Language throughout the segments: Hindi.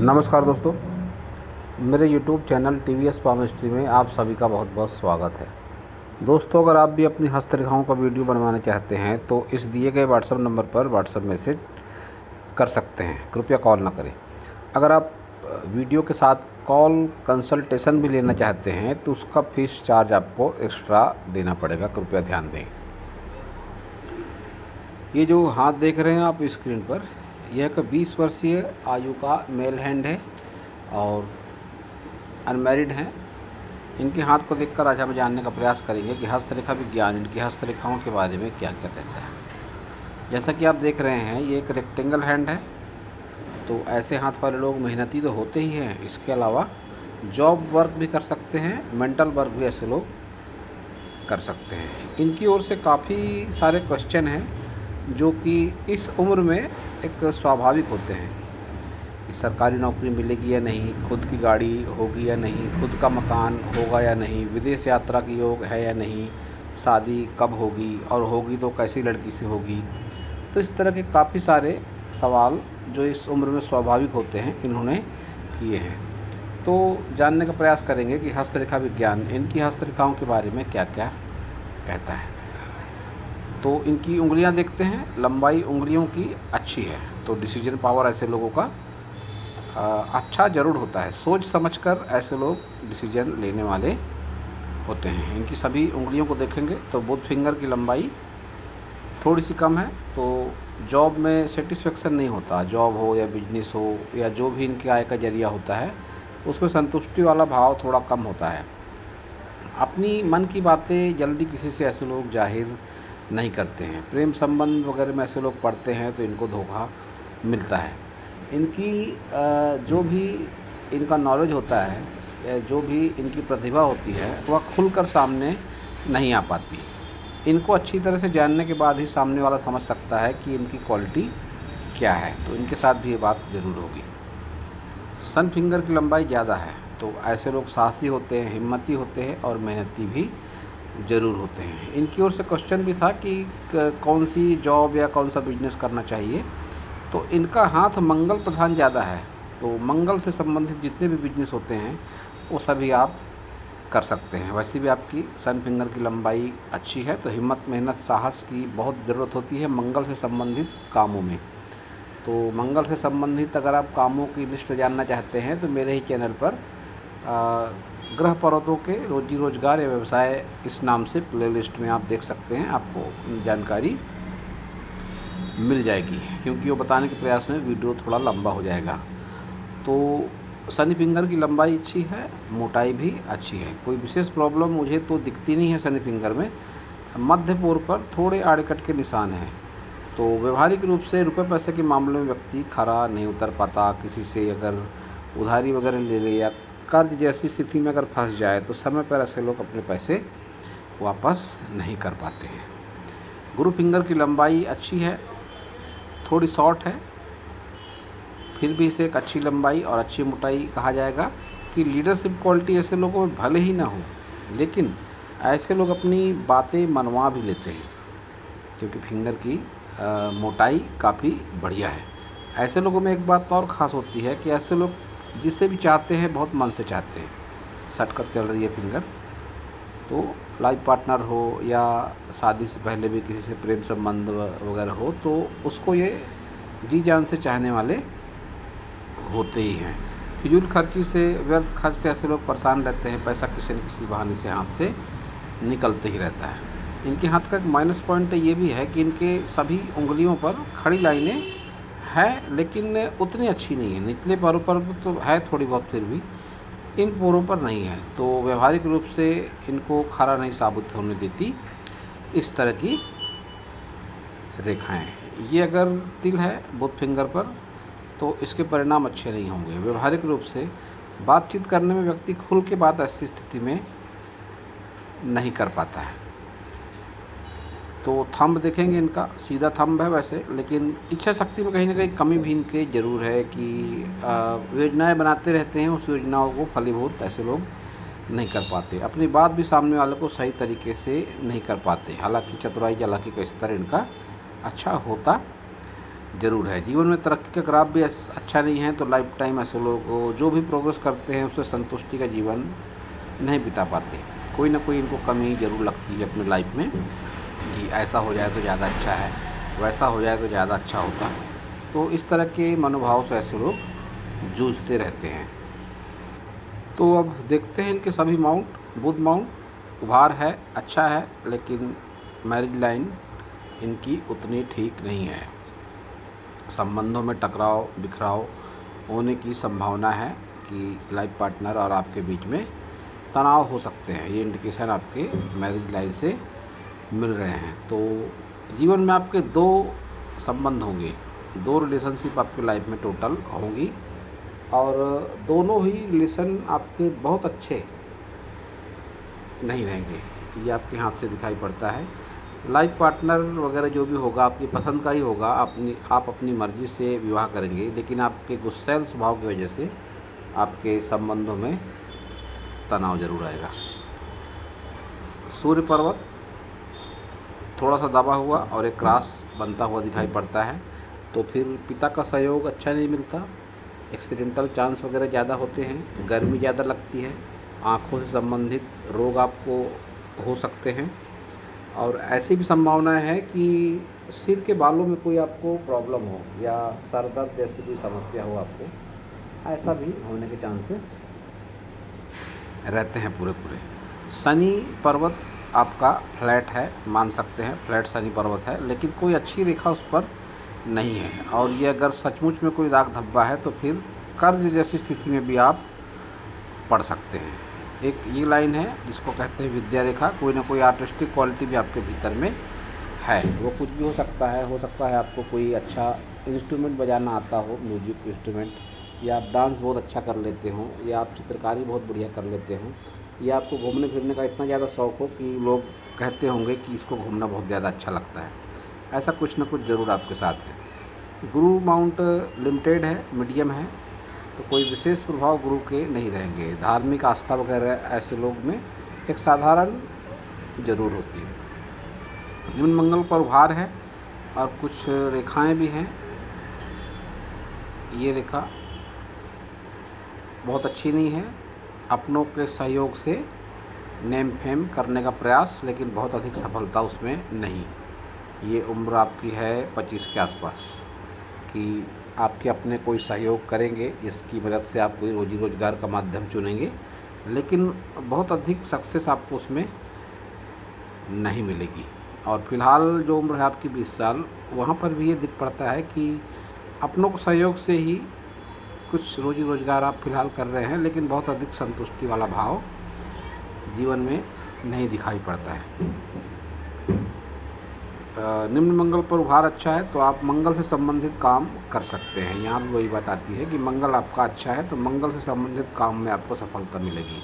नमस्कार दोस्तों, मेरे YouTube चैनल TVS पामिस्ट्री में आप सभी का बहुत बहुत स्वागत है। दोस्तों, अगर आप भी अपनी हस्तरेखाओं का वीडियो बनवाना चाहते हैं तो इस दिए गए व्हाट्सएप नंबर पर व्हाट्सएप मैसेज कर सकते हैं, कृपया कॉल ना करें। अगर आप वीडियो के साथ कॉल कंसल्टेशन भी लेना चाहते हैं तो उसका फीस चार्ज आपको एक्स्ट्रा देना पड़ेगा, कृपया ध्यान दें। ये जो हाथ देख रहे हैं आप स्क्रीन पर, यह एक 20 वर्षीय आयु का मेल हैंड है और अनमैरिड हैं। इनके हाथ को देखकर आज हम जानने का प्रयास करेंगे कि हस्तरेखा विज्ञान इनकी हस्तरेखाओं के बारे में क्या क्या कहता है। जैसा कि आप देख रहे हैं, ये एक रेक्टेंगल हैंड है, तो ऐसे हाथ वाले लोग मेहनती तो होते ही हैं, इसके अलावा जॉब वर्क भी कर सकते हैं, मेंटल वर्क भी ऐसे लोग कर सकते हैं। इनकी ओर से काफ़ी सारे क्वेश्चन हैं जो कि इस उम्र में एक स्वाभाविक होते हैं कि सरकारी नौकरी मिलेगी या नहीं, खुद की गाड़ी होगी या नहीं, खुद का मकान होगा या नहीं, विदेश यात्रा की योग है या नहीं, शादी कब होगी और होगी तो कैसी लड़की से होगी। तो इस तरह के काफ़ी सारे सवाल जो इस उम्र में स्वाभाविक होते हैं, इन्होंने किए हैं। तो जानने का प्रयास करेंगे कि हस्तरेखा विज्ञान इनकी हस्तरेखाओं के बारे में क्या क्या कहता है। तो इनकी उंगलियां देखते हैं, लंबाई उंगलियों की अच्छी है, तो डिसीजन पावर ऐसे लोगों का अच्छा ज़रूर होता है। सोच समझकर ऐसे लोग डिसीजन लेने वाले होते हैं। इनकी सभी उंगलियों को देखेंगे तो बोथ फिंगर की लंबाई थोड़ी सी कम है, तो जॉब में सेटिस्फेक्शन नहीं होता। जॉब हो या बिजनेस हो या जो भी इनके आय का जरिया होता है, उसमें संतुष्टि वाला भाव थोड़ा कम होता है। अपनी मन की बातें जल्दी किसी से ऐसे लोग जाहिर नहीं करते हैं। प्रेम संबंध वगैरह में ऐसे लोग पढ़ते हैं तो इनको धोखा मिलता है। इनकी जो भी इनका नॉलेज होता है या जो भी इनकी प्रतिभा होती है, वह खुलकर सामने नहीं आ पाती। इनको अच्छी तरह से जानने के बाद ही सामने वाला समझ सकता है कि इनकी क्वालिटी क्या है, तो इनके साथ भी ये बात ज़रूर होगी। सन फिंगर की लंबाई ज़्यादा है, तो ऐसे लोग साहसी होते हैं, हिम्मती होते हैं और मेहनती भी ज़रूर होते हैं। इनकी ओर से क्वेश्चन भी था कि कौन सी जॉब या कौन सा बिजनेस करना चाहिए, तो इनका हाथ मंगल प्रधान ज़्यादा है, तो मंगल से संबंधित जितने भी बिजनेस होते हैं वो सभी आप कर सकते हैं। वैसे भी आपकी सन फिंगर की लंबाई अच्छी है, तो हिम्मत, मेहनत, साहस की बहुत ज़रूरत होती है मंगल से संबंधित कामों में। तो मंगल से संबंधित अगर आप कामों की लिस्ट जानना चाहते हैं तो मेरे ही चैनल पर ग्रह पर्वतों के रोजी रोजगार या व्यवसाय इस नाम से प्लेलिस्ट में आप देख सकते हैं, आपको जानकारी मिल जाएगी, क्योंकि वो बताने के प्रयास में वीडियो थोड़ा लंबा हो जाएगा। तो शनि फिंगर की लंबाई अच्छी है, मोटाई भी अच्छी है, कोई विशेष प्रॉब्लम मुझे तो दिखती नहीं है शनि फिंगर में। मध्य पोर पर थोड़े आड़कट के निशान हैं, तो व्यवहारिक रूप से रुपये पैसे के मामले में व्यक्ति खरा नहीं उतर पाता। किसी से अगर उधारी वगैरह ले ले या कर्ज जैसी स्थिति में अगर फंस जाए तो समय पर ऐसे लोग अपने पैसे वापस नहीं कर पाते हैं। गुरु फिंगर की लंबाई अच्छी है, थोड़ी शॉर्ट है, फिर भी इसे एक अच्छी लंबाई और अच्छी मोटाई कहा जाएगा। कि लीडरशिप क्वालिटी ऐसे लोगों में भले ही ना हो, लेकिन ऐसे लोग अपनी बातें मनवा भी लेते हैं, क्योंकि फिंगर की मोटाई काफ़ी बढ़िया है। ऐसे लोगों में एक बात और ख़ास होती है कि ऐसे लोग जिसे भी चाहते हैं बहुत मन से चाहते हैं। सटकर चल रही है फिंगर, तो लाइफ पार्टनर हो या शादी से पहले भी किसी से प्रेम संबंध वगैरह हो, तो उसको ये जी जान से चाहने वाले होते ही हैं। फिजूल खर्ची से, व्यर्थ खर्च से ऐसे लोग परेशान रहते हैं, पैसा किसी न किसी बहाने से हाथ से निकलते ही रहता है। इनके हाथ का एक माइनस पॉइंट ये भी है कि इनके सभी उंगलियों पर खड़ी लाइनें है, लेकिन उतनी अच्छी नहीं है। निचले पैरों पर तो है थोड़ी बहुत, फिर भी इन पैरों पर नहीं है, तो व्यवहारिक रूप से इनको खरा नहीं साबित होने देती इस तरह की रेखाएं। ये अगर तिल है बोथ फिंगर पर तो इसके परिणाम अच्छे नहीं होंगे। व्यवहारिक रूप से बातचीत करने में व्यक्ति खुल के बात ऐसी स्थिति में नहीं कर पाता है। तो थंब देखेंगे, इनका सीधा थंब है वैसे, लेकिन इच्छा शक्ति में कहीं ना कहीं कमी भी इनके ज़रूर है कि योजनाएं बनाते रहते हैं, उस योजनाओं को फलीभूत ऐसे लोग नहीं कर पाते। अपनी बात भी सामने वाले को सही तरीके से नहीं कर पाते। हालांकि चतुराई चालाकी का स्तर इनका अच्छा होता ज़रूर है। जीवन में तरक्की का ग्राफ भी अच्छा नहीं है तो लाइफ टाइम ऐसे लोग जो भी प्रोग्रेस करते हैं उससे संतुष्टि का जीवन नहीं बिता पाते। कोई ना कोई इनको कमी ज़रूर लगती है अपनी लाइफ में कि ऐसा हो जाए तो ज़्यादा अच्छा है, वैसा हो जाए तो ज़्यादा अच्छा होता। तो इस तरह के मनोभाव से ऐसे लोग जूझते रहते हैं। तो अब देखते हैं इनके सभी माउंट। बुध माउंट उभार है, अच्छा है, लेकिन मैरिज लाइन इनकी उतनी ठीक नहीं है। संबंधों में टकराव बिखराव होने की संभावना है कि लाइफ पार्टनर और आपके बीच में तनाव हो सकते हैं। ये इंडिकेशन आपके मैरिज लाइन से मिल रहे हैं। तो जीवन में आपके 2 संबंध होंगे, 2 रिलेशनशिप आपकी लाइफ में टोटल होंगी और दोनों ही रिलेशन आपके बहुत अच्छे नहीं रहेंगे। ये आपके हाथ से दिखाई पड़ता है। लाइफ पार्टनर वगैरह जो भी होगा आपकी पसंद का ही होगा। आप अपनी मर्ज़ी से विवाह करेंगे, लेकिन आपके गुस्सैल स्वभाव की वजह से आपके संबंधों में तनाव ज़रूर आएगा। सूर्य पर्वत थोड़ा सा दबा हुआ और एक क्रॉस बनता हुआ दिखाई पड़ता है, तो फिर पिता का सहयोग अच्छा नहीं मिलता। एक्सीडेंटल चांस वगैरह ज़्यादा होते हैं, गर्मी ज़्यादा लगती है, आँखों से संबंधित रोग आपको हो सकते हैं और ऐसी भी संभावना है कि सिर के बालों में कोई आपको प्रॉब्लम हो या सर दर्द जैसी कोई समस्या हो आपको, ऐसा भी होने के चांसेस रहते हैं पूरे। शनि पर्वत आपका फ्लैट है, मान सकते हैं फ्लैट शनि पर्वत है, लेकिन कोई अच्छी रेखा उस पर नहीं है और ये अगर सचमुच में कोई दाग धब्बा है तो फिर कर्ज जैसी स्थिति में भी आप पड़ सकते हैं। एक ये लाइन है जिसको कहते हैं विद्या रेखा। कोई ना कोई आर्टिस्टिक क्वालिटी भी आपके भीतर में है, वो कुछ भी हो सकता है आपको कोई अच्छा इंस्ट्रूमेंट बजाना आता हो, म्यूजिक इंस्ट्रूमेंट, या आप डांस बहुत अच्छा कर लेते हो, या आप चित्रकारी बहुत बढ़िया कर लेते हो, या आपको घूमने फिरने का इतना ज़्यादा शौक़ हो कि लोग कहते होंगे कि इसको घूमना बहुत ज़्यादा अच्छा लगता है। ऐसा कुछ ना कुछ ज़रूर आपके साथ है। गुरु माउंट लिमिटेड है, मीडियम है, तो कोई विशेष प्रभाव गुरु के नहीं रहेंगे। धार्मिक आस्था वगैरह ऐसे लोग में एक साधारण ज़रूर होती है। निम्न मंगल पर उभार है और कुछ रेखाएं भी हैं। ये रेखा बहुत अच्छी नहीं है। अपनों के सहयोग से नेम फेम करने का प्रयास, लेकिन बहुत अधिक सफलता उसमें नहीं। ये उम्र आपकी है 25 के आसपास कि आपके अपने कोई सहयोग करेंगे जिसकी मदद से आप कोई रोजी रोज़गार का माध्यम चुनेंगे, लेकिन बहुत अधिक सक्सेस आपको उसमें नहीं मिलेगी। और फिलहाल जो उम्र है आपकी 20 साल, वहाँ पर भी ये दिख पड़ता है कि अपनों के सहयोग से ही कुछ रोजी रोज़गार आप फिलहाल कर रहे हैं, लेकिन बहुत अधिक संतुष्टि वाला भाव जीवन में नहीं दिखाई पड़ता है। निम्न मंगल पर उभार अच्छा है तो आप मंगल से संबंधित काम कर सकते हैं। यहाँ भी वही बात आती है कि मंगल आपका अच्छा है तो मंगल से संबंधित काम में आपको सफलता मिलेगी।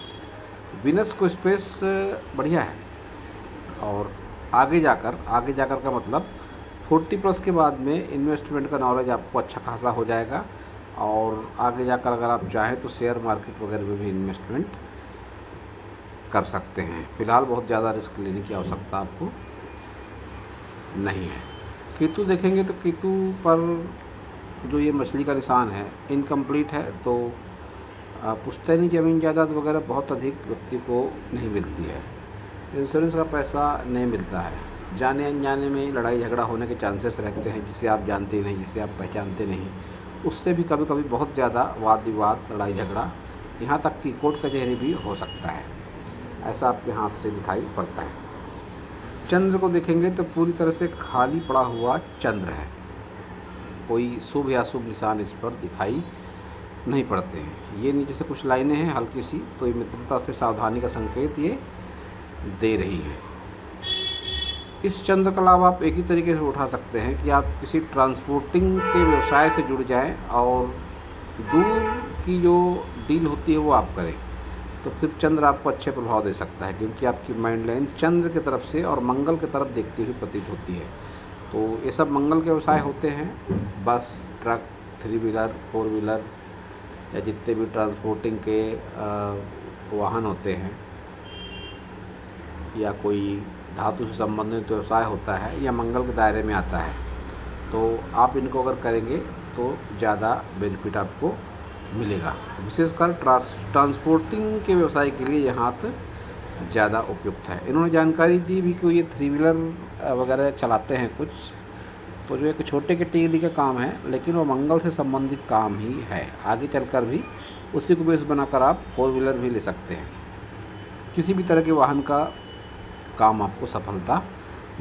वीनस को स्पेस बढ़िया है और आगे जाकर का मतलब 40 प्लस के बाद में इन्वेस्टमेंट का नॉलेज आपको अच्छा खासा हो जाएगा और आगे जाकर अगर आप चाहें तो शेयर मार्केट वगैरह में भी इन्वेस्टमेंट कर सकते हैं। फिलहाल बहुत ज़्यादा रिस्क लेने की आवश्यकता आपको नहीं है। केतु देखेंगे तो केतु पर जो ये मछली का निशान है इनकम्प्लीट है, तो पुश्तैनी ज़मीन जायदाद वगैरह बहुत अधिक व्यक्ति को नहीं मिलती है। इंश्योरेंस का पैसा नहीं मिलता है। जाने अनजाने में लड़ाई झगड़ा होने के चांसेस रहते हैं, जिसे आप जानते नहीं, जिसे आप पहचानते नहीं, उससे भी कभी कभी बहुत ज़्यादा वाद विवाद, लड़ाई झगड़ा, यहाँ तक कि कोर्ट कचहरी भी हो सकता है। ऐसा आपके हाथ से दिखाई पड़ता है। चंद्र को देखेंगे तो पूरी तरह से खाली पड़ा हुआ चंद्र है। कोई शुभ या अशुभ निशान इस पर दिखाई नहीं पड़ते हैं। ये नीचे से कुछ लाइनें हैं हल्की सी, तो ये मित्रता से सावधानी का संकेत ये दे रही है। इस चंद्र का लाभ आप एक ही तरीके से उठा सकते हैं कि आप किसी ट्रांसपोर्टिंग के व्यवसाय से जुड़ जाएं और दूर की जो डील होती है वो आप करें, तो फिर चंद्र आपको अच्छे प्रभाव दे सकता है, क्योंकि आपकी माइंड लाइन चंद्र की तरफ से और मंगल की तरफ देखती हुई प्रतीत होती है। तो ये सब मंगल के व्यवसाय होते हैं। बस, ट्रक, 3 व्हीलर, 4 व्हीलर या जितने भी ट्रांसपोर्टिंग के वाहन होते हैं, या कोई धातु से संबंधित व्यवसाय होता है, या मंगल के दायरे में आता है। तो आप इनको अगर करेंगे तो ज़्यादा बेनिफिट आपको मिलेगा। विशेषकर ट्रांसपोर्टिंग के व्यवसाय के लिए ये हाथ ज़्यादा उपयुक्त है। इन्होंने जानकारी दी भी कि ये 3 व्हीलर वगैरह चलाते हैं कुछ, तो जो एक छोटे कैटेगरी का काम है, लेकिन वो मंगल से संबंधित काम ही है। आगे चलकर भी उसी को बेस बनाकर आप 4 व्हीलर भी ले सकते हैं। किसी भी तरह के वाहन का काम आपको सफलता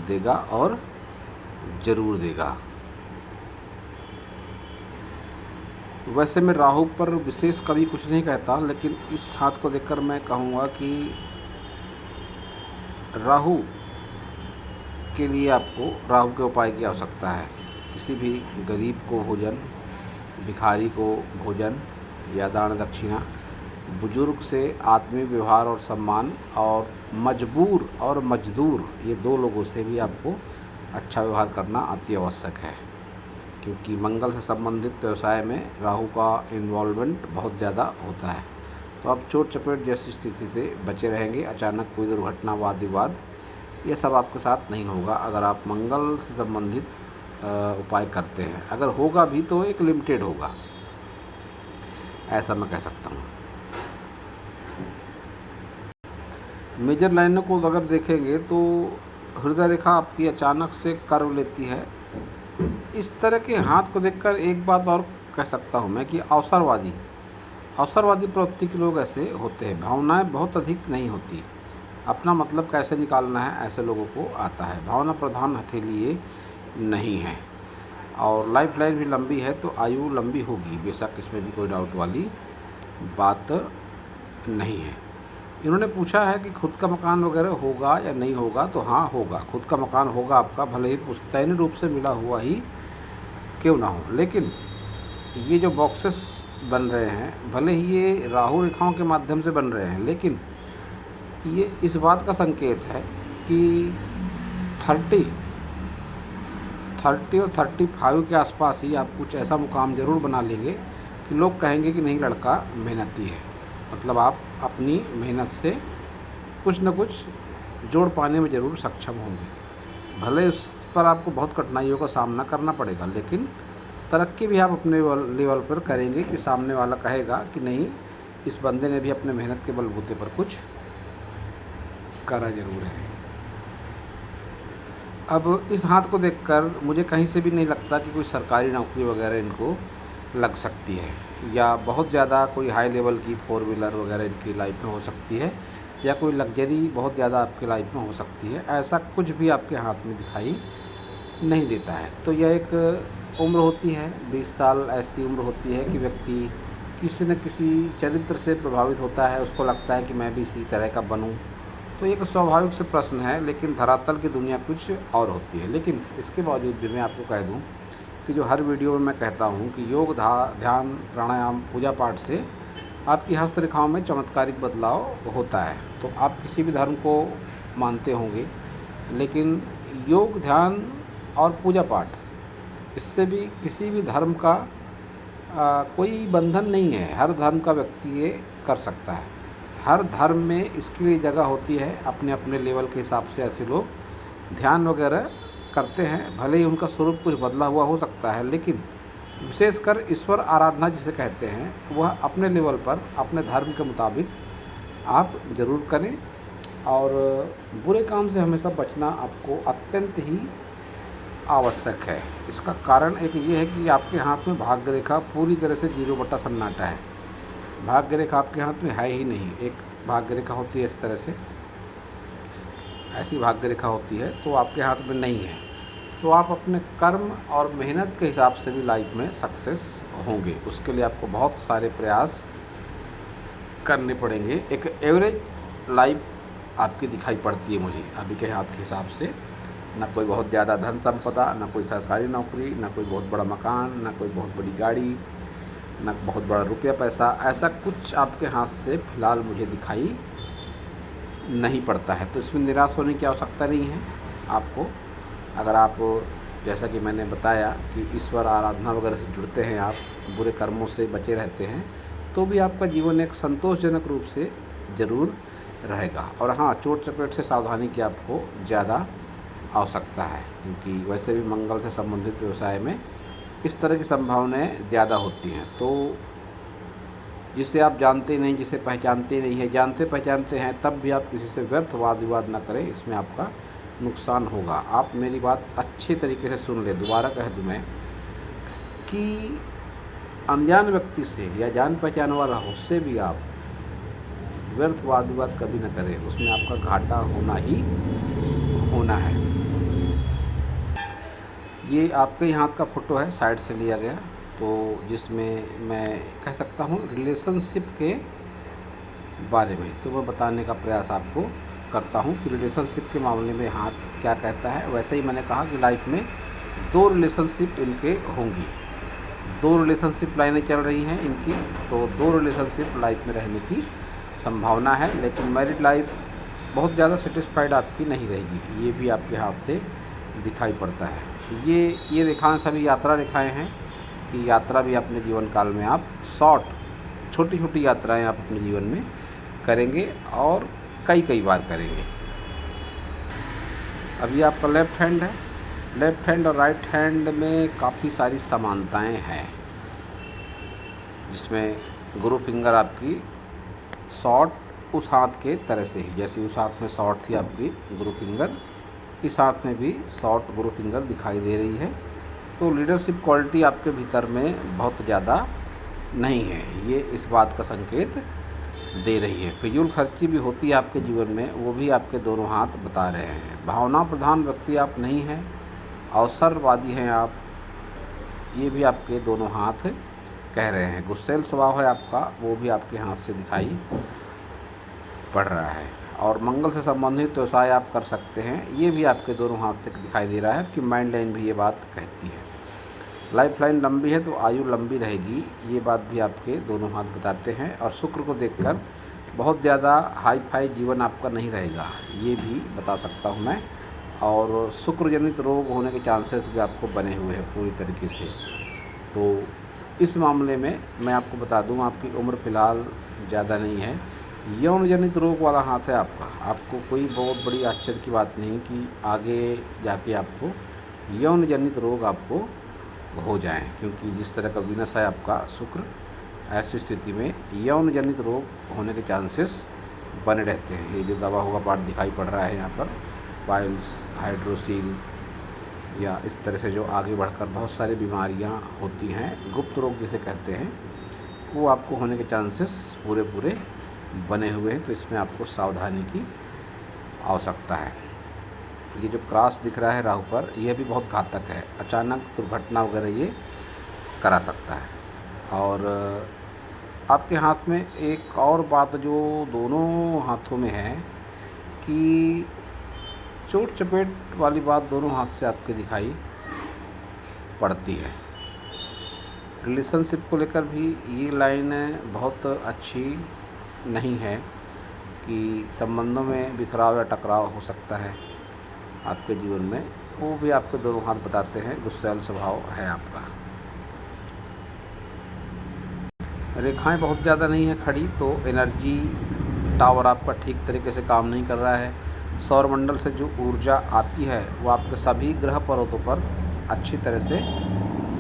देगा और ज़रूर देगा। वैसे मैं राहु पर विशेष कभी कुछ नहीं कहता, लेकिन इस हाथ को देखकर मैं कहूँगा कि राहु के लिए आपको राहु के उपाय की आवश्यकता है। किसी भी गरीब को भोजन, भिखारी को भोजन या दान दक्षिणा, बुजुर्ग से आत्मीय व्यवहार और सम्मान, और मजबूर और मजदूर, ये 2 लोगों से भी आपको अच्छा व्यवहार करना अति आवश्यक है, क्योंकि मंगल से संबंधित व्यवसाय में राहु का इन्वॉल्वमेंट बहुत ज़्यादा होता है। तो आप चोट चपेट जैसी स्थिति से बचे रहेंगे। अचानक कोई दुर्घटना, वाद विवाद, ये सब आपके साथ नहीं होगा अगर आप मंगल से संबंधित उपाय करते हैं। अगर होगा भी तो एक लिमिटेड होगा, ऐसा मैं कह सकता हूँ। मेजर लाइनों को अगर देखेंगे तो हृदय रेखा आपकी अचानक से कर्व लेती है। इस तरह के हाथ को देखकर एक बात और कह सकता हूँ मैं कि अवसरवादी प्रवृत्ति के लोग ऐसे होते हैं। भावनाएं बहुत अधिक नहीं होती, अपना मतलब कैसे निकालना है ऐसे लोगों को आता है। भावना प्रधान हथेली ये नहीं है, और लाइफ लाइन भी लंबी है, तो आयु लंबी होगी, बेशक इसमें भी कोई डाउट वाली बात नहीं है। इन्होंने पूछा है कि खुद का मकान वगैरह होगा या नहीं होगा, तो हाँ होगा, खुद का मकान होगा आपका, भले ही पुश्तैनी रूप से मिला हुआ ही क्यों ना हो। लेकिन ये जो बॉक्सेस बन रहे हैं, भले ही ये राहु रेखाओं के माध्यम से बन रहे हैं, लेकिन ये इस बात का संकेत है कि 30 और 35 के आसपास ही आप कुछ ऐसा मुकाम ज़रूर बना लेंगे कि लोग कहेंगे कि नहीं, लड़का मेहनती है। मतलब आप अपनी मेहनत से कुछ न कुछ जोड़ पाने में ज़रूर सक्षम होंगे। भले उस पर आपको बहुत कठिनाइयों का सामना करना पड़ेगा, लेकिन तरक्की भी आप अपने लेवल पर करेंगे कि सामने वाला कहेगा कि नहीं, इस बंदे ने भी अपने मेहनत के बलबूते पर कुछ करा ज़रूर है। अब इस हाथ को देखकर मुझे कहीं से भी नहीं लगता कि कोई सरकारी नौकरी वगैरह इनको लग सकती है, या बहुत ज़्यादा कोई हाई लेवल की 4 व्हीलर वगैरह इनकी लाइफ में हो सकती है, या कोई लग्जरी बहुत ज़्यादा आपकी लाइफ में हो सकती है। ऐसा कुछ भी आपके हाथ में दिखाई नहीं देता है। तो यह एक उम्र होती है, 20 साल ऐसी उम्र होती है कि व्यक्ति किसी न किसी चरित्र से प्रभावित होता है, उसको लगता है कि मैं भी इसी तरह का बनूं। तो एक स्वाभाविक से प्रश्न है, लेकिन धरातल की दुनिया कुछ और होती है। लेकिन इसके बावजूद भी मैं आपको कह दूं कि जो हर वीडियो में मैं कहता हूं कि योग, ध्यान, प्राणायाम, पूजा पाठ से आपकी हस्तरेखाओं में चमत्कारिक बदलाव होता है। तो आप किसी भी धर्म को मानते होंगे, लेकिन योग, ध्यान और पूजा पाठ, इससे भी किसी भी धर्म का कोई बंधन नहीं है। हर धर्म का व्यक्ति ये कर सकता है। हर धर्म में इसके लिए जगह होती है, अपने अपने लेवल के हिसाब से ऐसे लोग ध्यान वगैरह करते हैं। भले ही उनका स्वरूप कुछ बदला हुआ हो सकता है, लेकिन विशेषकर ईश्वर आराधना जिसे कहते हैं, वह अपने लेवल पर अपने धर्म के मुताबिक आप ज़रूर करें। और बुरे काम से हमेशा बचना आपको अत्यंत ही आवश्यक है। इसका कारण एक ये है कि आपके हाथ में भाग्य रेखा पूरी तरह से 0 बटा सन्नाटा है। भाग्य रेखा आपके हाथ में है ही नहीं। एक भाग्य रेखा होती है इस तरह से, ऐसी भाग्य रेखा होती है, तो आपके हाथ में नहीं है। तो आप अपने कर्म और मेहनत के हिसाब से भी लाइफ में सक्सेस होंगे। उसके लिए आपको बहुत सारे प्रयास करने पड़ेंगे। एक एवरेज लाइफ आपकी दिखाई पड़ती है मुझे अभी के हाथ के हिसाब से। ना कोई बहुत ज़्यादा धन संपदा, ना कोई सरकारी नौकरी, ना कोई बहुत बड़ा मकान, ना कोई बहुत बड़ी गाड़ी, ना बहुत बड़ा रुपया पैसा, ऐसा कुछ आपके हाथ से फ़िलहाल मुझे दिखाई नहीं पड़ता है। तो इसमें निराश होने की आवश्यकता नहीं है आपको। अगर आप, जैसा कि मैंने बताया कि ईश्वर आराधना वगैरह से जुड़ते हैं, आप बुरे कर्मों से बचे रहते हैं, तो भी आपका जीवन एक संतोषजनक रूप से ज़रूर रहेगा। और हाँ, चोट चपेट से सावधानी की आपको ज़्यादा आवश्यकता है, क्योंकि वैसे भी मंगल से संबंधित व्यवसाय में इस तरह की संभावनाएं ज़्यादा होती हैं। तो जिसे आप जानते नहीं, जिसे पहचानते नहीं है, जानते पहचानते हैं तब भी आप किसी से व्यर्थ वाद विवाद ना करें, इसमें आपका नुकसान होगा। आप मेरी बात अच्छे तरीके से सुन ले। दोबारा कह दूँ मैं कि अनजान व्यक्ति से या जान पहचान वाला हो, उससे भी आप व्यर्थ वाद विवाद कभी न करें, उसमें आपका घाटा होना ही होना है। ये आपके ही हाथ का फ़ोटो है, साइड से लिया गया, तो जिसमें मैं कह सकता हूँ रिलेशनशिप के बारे में तो मैं बताने का प्रयास आपको करता हूँ कि रिलेशनशिप के मामले में हाथ क्या कहता है। वैसे ही मैंने कहा कि लाइफ में 2 रिलेशनशिप इनके होंगी, 2 रिलेशनशिप लाइनें चल रही हैं इनकी, तो 2 रिलेशनशिप लाइफ में रहने की संभावना है। लेकिन मैरिड लाइफ बहुत ज़्यादा सेटिस्फाइड आपकी नहीं रहेगी, ये भी आपके हाथ से दिखाई पड़ता है। ये रेखाएं सभी यात्रा रेखाएं हैं कि यात्रा भी अपने जीवन काल में आप छोटी छोटी यात्राएं आप अपने जीवन में करेंगे और कई बार करेंगे। अभी आपका लेफ़्ट हैंड है, लेफ़्ट हैंड और राइट हैंड में काफ़ी सारी समानताएं हैं, जिसमें गुरु फिंगर आपकी शॉर्ट उस हाथ के तरह से ही, जैसे उस हाथ में शॉर्ट थी आपकी गुरु फिंगर, इस हाथ में भी शॉर्ट गुरु फिंगर दिखाई दे रही है। तो लीडरशिप क्वालिटी आपके भीतर में बहुत ज़्यादा नहीं है, ये इस बात का संकेत दे रही है। फिजूल खर्ची भी होती है आपके जीवन में, वो भी आपके दोनों हाथ बता रहे हैं। भावना प्रधान व्यक्ति आप नहीं हैं, अवसरवादी हैं आप, ये भी आपके दोनों हाथ कह रहे हैं। गुस्सैल स्वभाव है आपका, वो भी आपके हाथ से दिखाई पड़ रहा है। और मंगल से संबंधित व्यवसाय आप कर सकते हैं, ये भी आपके दोनों हाथ से दिखाई दे रहा है कि माइंड लाइन भी ये बात कहती है। लाइफ लाइन लंबी है तो आयु लंबी रहेगी, ये बात भी आपके दोनों हाथ बताते हैं। और शुक्र को देखकर बहुत ज़्यादा हाई फाई जीवन आपका नहीं रहेगा, ये भी बता सकता हूँ मैं। और शुक्र जनित रोग होने के चांसेस भी आपको बने हुए हैं पूरी तरीके से। तो इस मामले में मैं आपको बता दूँ, आपकी उम्र फ़िलहाल ज़्यादा नहीं है। यौन जनित रोग वाला हाथ है आपका, आपको कोई बहुत बड़ी आश्चर्य की बात नहीं कि आगे जाके आपको यौन जनित रोग आपको हो जाएं, क्योंकि जिस तरह का विनस है आपका शुक्र, ऐसी स्थिति में यौन जनित रोग होने के चांसेस बने रहते हैं। ये जो दबा हुआ पार्ट दिखाई पड़ रहा है यहाँ पर, पाइल्स, हाइड्रोसील, या इस तरह से जो आगे बढ़कर बहुत सारी बीमारियाँ होती हैं, गुप्त रोग जिसे कहते हैं, वो आपको होने के चांसेस पूरे बने हुए हैं। तो इसमें आपको सावधानी की आवश्यकता है। ये जो क्रॉस दिख रहा है राहु पर, यह भी बहुत घातक है, अचानक दुर्घटना वगैरह ये करा सकता है। और आपके हाथ में एक और बात जो दोनों हाथों में है कि चोट चपेट वाली बात दोनों हाथ से आपके दिखाई पड़ती है। रिलेशनशिप को लेकर भी ये लाइन बहुत अच्छी नहीं है कि संबंधों में बिखराव या टकराव हो सकता है आपके जीवन में, वो भी आपके दोनों हाथ बताते हैं। गुस्सैल स्वभाव है आपका। रेखाएं बहुत ज़्यादा नहीं है खड़ी, तो एनर्जी टावर आपका ठीक तरीके से काम नहीं कर रहा है। सौरमंडल से जो ऊर्जा आती है वो आपके सभी ग्रह पर्वतों पर अच्छी तरह से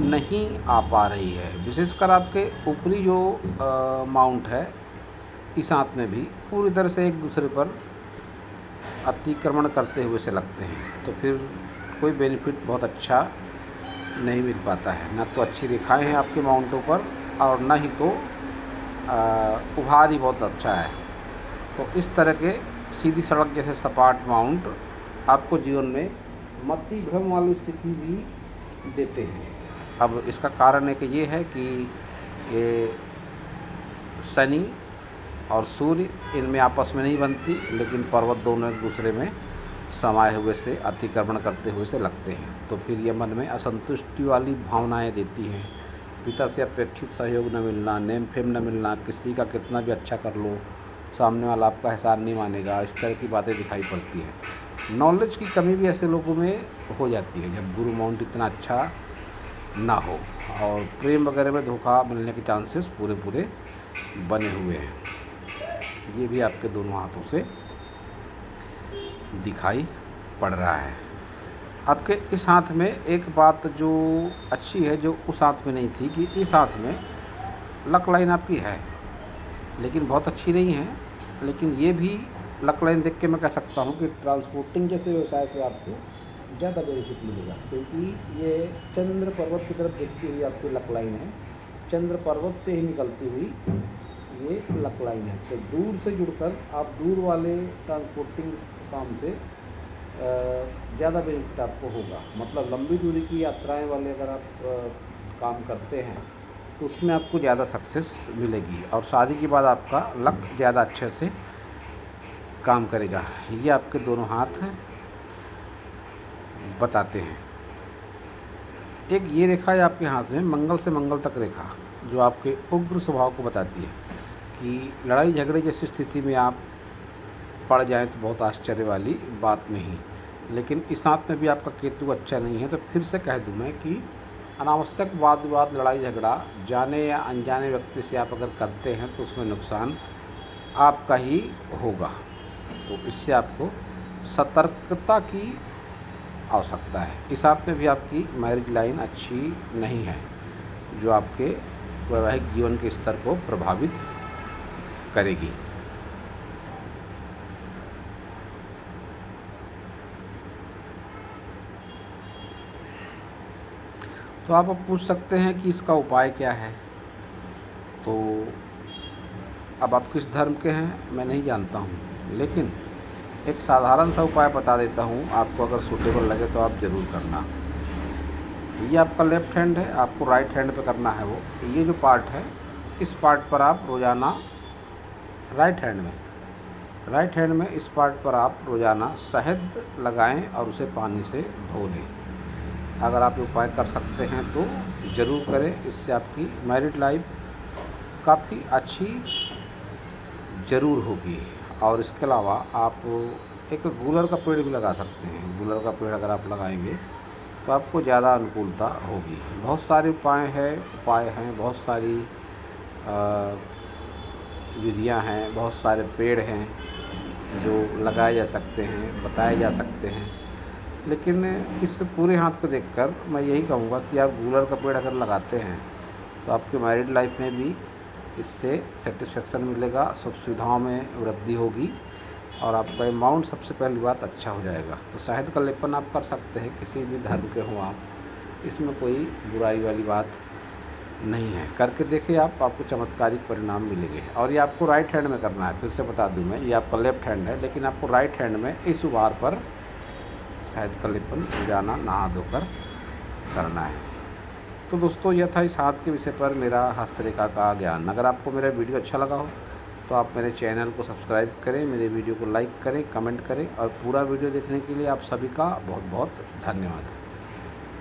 नहीं आ पा रही है। विशेषकर आपके ऊपरी जो माउंट है, इस हाथ में भी पूरी तरह से एक दूसरे पर अतिक्रमण करते हुए से लगते हैं, तो फिर कोई बेनिफिट बहुत अच्छा नहीं मिल पाता है। ना तो अच्छी रेखाएं हैं आपके माउंटों पर, और ना ही तो उभार ही बहुत अच्छा है। तो इस तरह के सीधी सड़क जैसे सपाट माउंट आपको जीवन में मति भ्रम वाली स्थिति भी देते हैं। अब इसका कारण एक ये है कि ये शनि और सूर्य इनमें आपस में नहीं बनती, लेकिन पर्वत दोनों एक दूसरे में समाये हुए से अतिक्रमण करते हुए से लगते हैं। तो फिर ये मन में असंतुष्टि वाली भावनाएं देती हैं। पिता से अपेक्षित सहयोग न मिलना, नेम फेम न मिलना, किसी का कितना भी अच्छा कर लो सामने वाला आपका एहसान नहीं मानेगा, इस तरह की बातें दिखाई पड़ती हैं। नॉलेज की कमी भी ऐसे लोगों में हो जाती है जब गुरु माउंट इतना अच्छा ना हो, और प्रेम वगैरह में धोखा मिलने के चांसेस पूरे बने हुए हैं। ये भी आपके दोनों हाथों से दिखाई पड़ रहा है। आपके इस हाथ में एक बात जो अच्छी है जो उस हाथ में नहीं थी कि इस हाथ में लक लाइन आपकी है, लेकिन बहुत अच्छी नहीं है। लेकिन ये भी लक लाइन देख के मैं कह सकता हूँ कि ट्रांसपोर्टिंग जैसे व्यवसाय से आपको ज़्यादा बेनिफिट मिलेगा, क्योंकि ये चंद्र पर्वत की तरफ देखती हुई आपकी लक लाइन है, चंद्र पर्वत से ही निकलती हुई ये लक लाइन है। तो दूर से जुड़कर आप दूर वाले ट्रांसपोर्टिंग काम से ज़्यादा बेनिफिट आपको होगा। मतलब लंबी दूरी की यात्राएं वाले अगर आप काम करते हैं तो उसमें आपको ज़्यादा सक्सेस मिलेगी, और शादी के बाद आपका लक ज़्यादा अच्छे से काम करेगा। ये आपके दोनों हाथ बताते हैं। एक ये रेखा है आपके हाथ में, मंगल से मंगल तक रेखा, जो आपके उग्र स्वभाव को बताती है कि लड़ाई झगड़े जैसी स्थिति में आप पड़ जाएं तो बहुत आश्चर्य वाली बात नहीं। लेकिन इस हाथ में भी आपका केतु अच्छा नहीं है, तो फिर से कह दूं मैं कि अनावश्यक वाद विवाद लड़ाई झगड़ा जाने या अनजाने व्यक्ति से आप अगर करते हैं तो उसमें नुकसान आपका ही होगा। तो इससे आपको सतर्कता की आवश्यकता है। इस हाथ में भी आपकी मैरिज लाइन अच्छी नहीं है, जो आपके वैवाहिक जीवन के स्तर को प्रभावित करेगी। तो आप अब पूछ सकते हैं कि इसका उपाय क्या है। तो अब आप किस धर्म के हैं मैं नहीं जानता हूँ, लेकिन एक साधारण सा उपाय बता देता हूँ, आपको अगर सूटेबल लगे तो आप ज़रूर करना। ये आपका लेफ़्ट हैंड है, आपको राइट हैंड पे करना है वो। ये जो पार्ट है, इस पार्ट पर आप रोज़ाना राइट हैंड में इस पार्ट पर आप रोज़ाना शहद लगाएं और उसे पानी से धो लें। अगर आप उपाय कर सकते हैं तो ज़रूर करें, इससे आपकी मैरिड लाइफ काफ़ी अच्छी ज़रूर होगी। और इसके अलावा आप एक गूलर का पेड़ भी लगा सकते हैं। गूलर का पेड़ अगर आप लगाएंगे तो आपको ज़्यादा अनुकूलता होगी। बहुत सारे उपाय हैं, बहुत सारी विधियां हैं, बहुत सारे पेड़ हैं जो लगाए जा सकते हैं, बताए जा सकते हैं। लेकिन इस पूरे हाथ को देखकर मैं यही कहूँगा कि आप गूलर का पेड़ अगर लगाते हैं तो आपकी मैरिड लाइफ में भी इससे सेटिस्फेक्शन मिलेगा, सुख सुविधाओं में वृद्धि होगी और आपका अमाउंट सबसे पहली बात अच्छा हो जाएगा। तो शहद का लेपन आप कर सकते हैं, किसी भी धर्म के हों आप, इसमें कोई बुराई वाली बात नहीं है। करके देखिए आप, आपको चमत्कारिक परिणाम मिलेंगे। और ये आपको राइट हैंड में करना है, फिर से बता दूं मैं, ये आपका लेफ्ट हैंड है, लेकिन आपको राइट हैंड में इस उभार पर शहद का लेपन रोजाना नहा धोकर करना है। तो दोस्तों, यह था इस हाथ के विषय पर मेरा हस्तरेखा का ज्ञान। अगर आपको मेरा वीडियो अच्छा लगा हो तो आप मेरे चैनल को सब्सक्राइब करें, मेरे वीडियो को लाइक करें, कमेंट करें, और पूरा वीडियो देखने के लिए आप सभी का बहुत बहुत धन्यवाद।